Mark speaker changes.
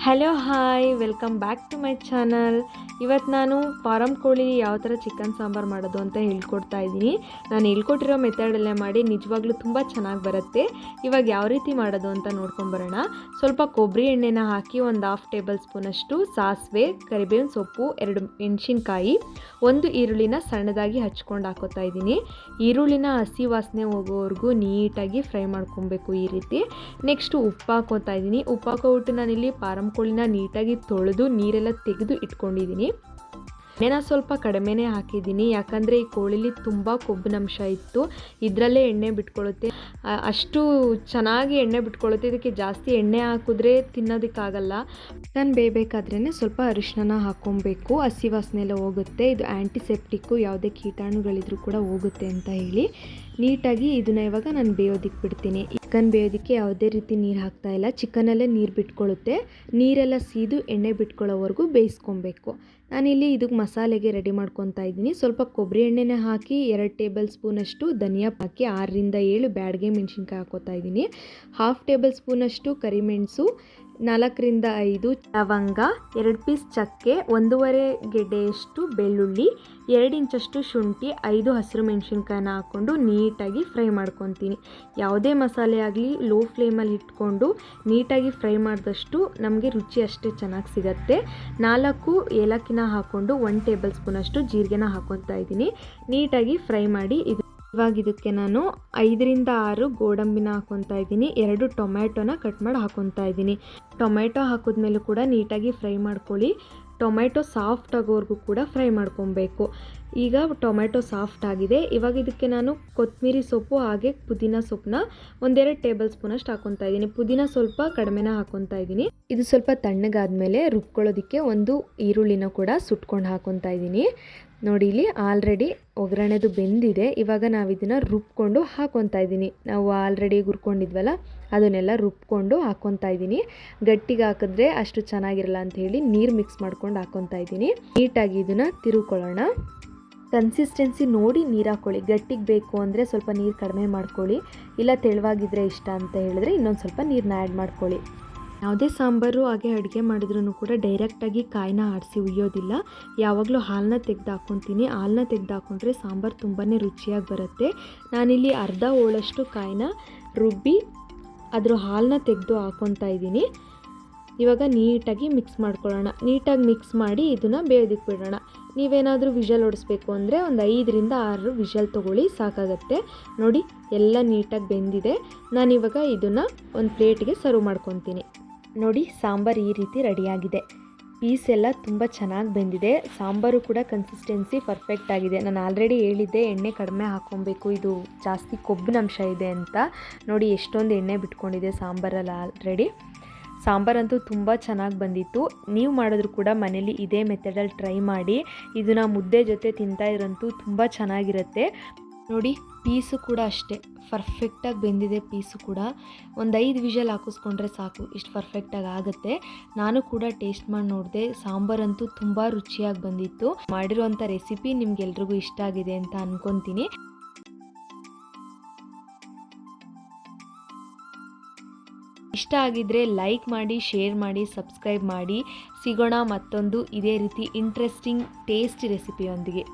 Speaker 1: Hello hi welcome back to my channel. ಇವತ್ತು ನಾನು form ಕೋಳಿ ಯಾವ ಥರ ಚಿಕನ್ ಸಾಂಬಾರು ಮಾಡೋದು ಅಂತ ಹೇಳ್ಕೊಡ್ತಾ ಇದ್ದೀನಿ. ನಾನು ಹೇಳ್ಕೊಟ್ಟಿರೋ ಮೆಥಡಲ್ಲೇ ಮಾಡಿ ನಿಜವಾಗ್ಲೂ ತುಂಬ ಚೆನ್ನಾಗಿ ಬರುತ್ತೆ. ಇವಾಗ ಯಾವ ರೀತಿ ಮಾಡೋದು ಅಂತ ನೋಡ್ಕೊಂಬರೋಣ. ಸ್ವಲ್ಪ ಕೊಬ್ಬರಿ ಎಣ್ಣೆನ ಹಾಕಿ ಒಂದು 1/2 ಟೇಬಲ್ ಸ್ಪೂನಷ್ಟು ಸಾಸಿವೆ, ಕರಿಬೇವಿನ ಸೊಪ್ಪು, 2 ಮೆಣಸಿನ್ಕಾಯಿ, 1 ಈರುಳ್ಳಿನ ಸಣ್ಣದಾಗಿ ಹಚ್ಕೊಂಡು ಹಾಕೋತಾ ಇದ್ದೀನಿ. ಈರುಳ್ಳಿನ ಹಸಿ ವಾಸನೆ ಹೋಗೋವರೆಗೂ ನೀಟಾಗಿ ಫ್ರೈ ಮಾಡ್ಕೊಬೇಕು ಈ ರೀತಿ. ನೆಕ್ಸ್ಟು ಉಪ್ಪು ಹಾಕೋತಾ ಇದ್ದೀನಿ. ಉಪ್ಪು ಹಾಕೋಬಿಟ್ಟು ನಾನಿಲ್ಲಿ ಫಾರಂ ಕೋಳಿನ ನೀಟಾಗಿ ತೊಳೆದು ನೀರೆಲ್ಲ ತೆಗೆದು ಇಟ್ಕೊಂಡಿದ್ದೀನಿ. ಎಣ್ಣೆನ ಸ್ವಲ್ಪ ಕಡಿಮೆನೇ ಹಾಕಿದ್ದೀನಿ, ಯಾಕಂದರೆ ಈ ಕೋಳಿಲಿ ತುಂಬ ಕೊಬ್ಬಿನಂಶ ಇತ್ತು. ಇದರಲ್ಲೇ ಎಣ್ಣೆ ಬಿಟ್ಕೊಳ್ಳುತ್ತೆ, ಅಷ್ಟು ಚೆನ್ನಾಗಿ ಎಣ್ಣೆ ಬಿಟ್ಕೊಳ್ಳುತ್ತೆ. ಇದಕ್ಕೆ ಜಾಸ್ತಿ ಎಣ್ಣೆ ಹಾಕಿದ್ರೆ ತಿನ್ನೋದಕ್ಕಾಗಲ್ಲ. ಚಿಕನ್ ಬೇಯಬೇಕಾದ್ರೇ ಸ್ವಲ್ಪ ಅರಿಶಿನ ಹಾಕ್ಕೊಬೇಕು, ಹಸಿ ವಾಸನೆ ಎಲ್ಲ ಹೋಗುತ್ತೆ. ಇದು ಆ್ಯಂಟಿಸೆಪ್ಟಿಕ್ಕು, ಯಾವುದೇ ಕೀಟಾಣುಗಳಿದ್ರೂ ಕೂಡ ಹೋಗುತ್ತೆ ಅಂತ ಹೇಳಿ ನೀಟಾಗಿ ಇದನ್ನ ಇವಾಗ ನಾನು ಬೇಯೋದಕ್ಕೆ ಬಿಡ್ತೀನಿ. ಚಿಕನ್ ಬೇಯೋದಕ್ಕೆ ಯಾವುದೇ ರೀತಿ ನೀರು ಹಾಕ್ತಾ ಇಲ್ಲ, ಚಿಕನಲ್ಲೇ ನೀರು ಬಿಟ್ಕೊಳ್ಳುತ್ತೆ. ನೀರೆಲ್ಲ ಸೀದು ಎಣ್ಣೆ ಬಿಟ್ಕೊಳ್ಳೋವರೆಗೂ ಬೇಯಿಸ್ಕೊಬೇಕು. ನಾನಿಲ್ಲಿ ಇದಕ್ಕೆ ಮಸಾಲೆಗೆ ರೆಡಿ ಮಾಡ್ಕೊತಾ ಇದ್ದೀನಿ. ಸ್ವಲ್ಪ ಕೊಬ್ಬರಿ ಎಣ್ಣೆನ ಹಾಕಿ 2 ಟೇಬಲ್ ಸ್ಪೂನಷ್ಟು ಧನಿಯಾ ಹಾಕಿ 6ರಿಂದ 7 ಬ್ಯಾಡಗೆ ಮೆಣಸಿನ್ಕಾಯಿ ಹಾಕೋತಾ ಇದ್ದೀನಿ. 1/2 ಟೇಬಲ್ ಸ್ಪೂನಷ್ಟು ಕರಿಮೆಣಸು, 4ರಿಂದ 5 ಲವಂಗ, 2 ಪೀಸ್ ಚಕ್ಕೆ, 1.5 ಗೆಡ್ಡೆಯಷ್ಟು ಬೆಳ್ಳುಳ್ಳಿ, 2 ಇಂಚಷ್ಟು ಶುಂಠಿ, 5 ಹಸಿರು ಮೆಣಸಿನ್ಕಾಯಿನ ಹಾಕ್ಕೊಂಡು ನೀಟಾಗಿ ಫ್ರೈ ಮಾಡ್ಕೊತೀನಿ. ಯಾವುದೇ ಮಸಾಲೆ ಆಗಲಿ ಲೋ ಫ್ಲೇಮಲ್ಲಿ ಇಟ್ಕೊಂಡು ನೀಟಾಗಿ ಫ್ರೈ ಮಾಡಿದಷ್ಟು ನಮಗೆ ರುಚಿ ಅಷ್ಟೇ ಚೆನ್ನಾಗಿ ಸಿಗುತ್ತೆ. 4 ಏಲಕ್ಕಿನ ಹಾಕ್ಕೊಂಡು 1 ಟೇಬಲ್ ಸ್ಪೂನಷ್ಟು ಜೀರಿಗೆನ ಹಾಕ್ಕೊತಾ ಇದ್ದೀನಿ. ನೀಟಾಗಿ ಫ್ರೈ ಮಾಡಿ ಇವಾಗ ಇದಕ್ಕೆ ನಾನು 5ರಿಂದ 6 ಗೋಡಂಬಿನ ಹಾಕ್ಕೊತಾ ಇದ್ದೀನಿ. 2 ಟೊಮ್ಯಾಟೊನ ಕಟ್ ಮಾಡಿ ಹಾಕ್ಕೊತಾ ಇದ್ದೀನಿ. ಟೊಮ್ಯಾಟೊ ಹಾಕಿದ್ಮೇಲೂ ಕೂಡ ನೀಟಾಗಿ ಫ್ರೈ ಮಾಡ್ಕೊಳ್ಳಿ. ಟೊಮ್ಯಾಟೊ ಸಾಫ್ಟ್ ಆಗೋವರೆಗೂ ಕೂಡ ಫ್ರೈ ಮಾಡ್ಕೊಬೇಕು. ಈಗ ಟೊಮ್ಯಾಟೊ ಸಾಫ್ಟ್ ಆಗಿದೆ. ಇವಾಗ ಇದಕ್ಕೆ ನಾನು ಕೊತ್ತಂಬರಿ ಸೊಪ್ಪು ಹಾಗೆ ಪುದೀನ ಸೊಪ್ಪನ್ನ 1-2 ಟೇಬಲ್ ಸ್ಪೂನಷ್ಟು ಹಾಕ್ಕೊತಾ ಇದ್ದೀನಿ. ಪುದೀನ ಸ್ವಲ್ಪ ಕಡಿಮೆನ ಹಾಕ್ಕೊತಾ ಇದ್ದೀನಿ. ಇದು ಸ್ವಲ್ಪ ತಣ್ಣಗಾದ್ಮೇಲೆ ರುಬ್ಕೊಳ್ಳೋದಕ್ಕೆ 1 ಈರುಳ್ಳಿನ ಕೂಡ ಸುಟ್ಕೊಂಡು ಹಾಕ್ಕೊತಾ ಇದ್ದೀನಿ. ನೋಡಿ, ಇಲ್ಲಿ ಆಲ್ರೆಡಿ ಒಗ್ಗರಣೆದು ಬೆಂದಿದೆ. ಇವಾಗ ನಾವು ಇದನ್ನು ರುಬ್ಕೊಂಡು ಹಾಕ್ಕೊತಾ ಇದ್ದೀನಿ. ನಾವು ಆಲ್ರೆಡಿ ಹುರ್ಕೊಂಡಿದ್ವಲ್ಲ ಅದನ್ನೆಲ್ಲ ರುಬ್ಕೊಂಡು ಹಾಕ್ಕೊತಾ ಇದ್ದೀನಿ. ಗಟ್ಟಿಗೆ ಹಾಕಿದ್ರೆ ಅಷ್ಟು ಚೆನ್ನಾಗಿರಲ್ಲ ಅಂತ ಹೇಳಿ ನೀರು ಮಿಕ್ಸ್ ಮಾಡ್ಕೊಂಡು ಹಾಕ್ಕೊತಾ ಇದ್ದೀನಿ. ನೀಟಾಗಿ ಇದನ್ನು ತಿರುಕೊಳ್ಳೋಣ. ಕನ್ಸಿಸ್ಟೆನ್ಸಿ ನೋಡಿ ನೀರು ಹಾಕ್ಕೊಳ್ಳಿ. ಗಟ್ಟಿಗೆ ಬೇಕು ಅಂದರೆ ಸ್ವಲ್ಪ ನೀರು ಕಡಿಮೆ ಮಾಡ್ಕೊಳ್ಳಿ, ಇಲ್ಲ ತೆಳುವಾಗಿದ್ದರೆ ಇಷ್ಟ ಅಂತ ಹೇಳಿದ್ರೆ ಇನ್ನೊಂದು ಸ್ವಲ್ಪ ನೀರನ್ನ ಆ್ಯಡ್ ಮಾಡ್ಕೊಳ್ಳಿ. ಯಾವುದೇ ಸಾಂಬಾರು ಹಾಗೆ ಅಡುಗೆ ಮಾಡಿದ್ರೂ ಕೂಡ ಡೈರೆಕ್ಟಾಗಿ ಕಾಯಿನ ಆಡಿಸಿ ಉಯ್ಯೋದಿಲ್ಲ. ಯಾವಾಗಲೂ ಹಾಲನ್ನ ತೆಗೆದು ಹಾಕ್ಕೊತೀನಿ. ಹಾಲನ್ನ ತೆಗೆದು ಹಾಕ್ಕೊಂಡ್ರೆ ಸಾಂಬಾರು ತುಂಬಾ ರುಚಿಯಾಗಿ ಬರುತ್ತೆ. ನಾನಿಲ್ಲಿ ಅರ್ಧ ಹೋಳಷ್ಟು ಕಾಯಿನ ರುಬ್ಬಿ ಅದ್ರ ಹಾಲನ್ನ ತೆಗೆದು ಹಾಕ್ಕೊತಾ ಇದ್ದೀನಿ. ಇವಾಗ ನೀಟಾಗಿ ಮಿಕ್ಸ್ ಮಾಡ್ಕೊಳ್ಳೋಣ. ನೀಟಾಗಿ ಮಿಕ್ಸ್ ಮಾಡಿ ಇದನ್ನು ಬೇಯೋದಕ್ಕೆ ಬಿಡೋಣ. ನೀವೇನಾದರೂ ವಿಷಲ್ ಹೊಡಿಸ್ಬೇಕು ಅಂದರೆ ಒಂದು 5ರಿಂದ 6 ವಿಷಲ್ ತೊಗೊಳ್ಳಿ, ಸಾಕಾಗತ್ತೆ. ನೋಡಿ, ಎಲ್ಲ ನೀಟಾಗಿ ಬೆಂದಿದೆ. ನಾನಿವಾಗ ಇದನ್ನು ಒಂದು ಪ್ಲೇಟಿಗೆ ಸರ್ವ್ ಮಾಡ್ಕೊತೀನಿ. ನೋಡಿ, ಸಾಂಬಾರು ಈ ರೀತಿ ರೆಡಿಯಾಗಿದೆ. ಪೀಸ್ ಎಲ್ಲ ತುಂಬ ಚೆನ್ನಾಗಿ ಬೆಂದಿದೆ. ಸಾಂಬಾರು ಕೂಡ ಕನ್ಸಿಸ್ಟೆನ್ಸಿ ಪರ್ಫೆಕ್ಟ್ ಆಗಿದೆ. ನಾನು ಆಲ್ರೆಡಿ ಹೇಳಿದ್ದೆ ಎಣ್ಣೆ ಕಡಿಮೆ ಹಾಕ್ಕೊಬೇಕು, ಇದು ಜಾಸ್ತಿ ಕೊಬ್ಬಿನಂಶ ಇದೆ ಅಂತ. ನೋಡಿ ಎಷ್ಟೊಂದು ಎಣ್ಣೆ ಬಿಟ್ಕೊಂಡಿದೆ ಸಾಂಬಾರಲ್ಲಿ ಆಲ್ರೆಡಿ. ಸಾಂಬಾರಂತೂ ತುಂಬ ಚೆನ್ನಾಗಿ ಬಂದಿತ್ತು. ನೀವು ಮಾಡಿದ್ರು ಕೂಡ ಮನೇಲಿ ಇದೇ ಮೆಥಡಲ್ಲಿ ಟ್ರೈ ಮಾಡಿ. ಇದನ್ನು ಮುದ್ದೆ ಜೊತೆ ತಿಂತಾ ಇರೋಂತೂ ತುಂಬ ಚೆನ್ನಾಗಿರುತ್ತೆ. ನೋಡಿ, ಪೀಸು ಕೂಡ ಅಷ್ಟೇ ಪರ್ಫೆಕ್ಟಾಗಿ ಬೆಂದಿದೆ. ಪೀಸು ಕೂಡ ಒಂದು 5 ವಿಷಲ್ ಹಾಕಿಸ್ಕೊಂಡ್ರೆ ಸಾಕು, ಇಷ್ಟು ಪರ್ಫೆಕ್ಟಾಗಿ ಆಗುತ್ತೆ. ನಾನು ಕೂಡ ಟೇಸ್ಟ್ ಮಾಡಿ ನೋಡಿದೆ. ಸಾಂಬಾರಂತೂ ತುಂಬ ರುಚಿಯಾಗಿ ಬಂದಿತ್ತು. ಮಾಡಿರೋಂಥ ರೆಸಿಪಿ ನಿಮ್ಗೆಲ್ರಿಗೂ ಇಷ್ಟ ಆಗಿದೆ ಅಂತ ಅಂದ್ಕೊತೀನಿ. ಇಷ್ಟ ಆಗಿದ್ದರೆ ಲೈಕ್ ಮಾಡಿ, ಶೇರ್ ಮಾಡಿ, ಸಬ್ಸ್ಕ್ರೈಬ್ ಮಾಡಿ. ಸಿಗೋಣ ಮತ್ತೊಂದು ಇದೇ ರೀತಿ ಇಂಟ್ರೆಸ್ಟಿಂಗ್ ಟೇಸ್ಟಿ ರೆಸಿಪಿಯೊಂದಿಗೆ.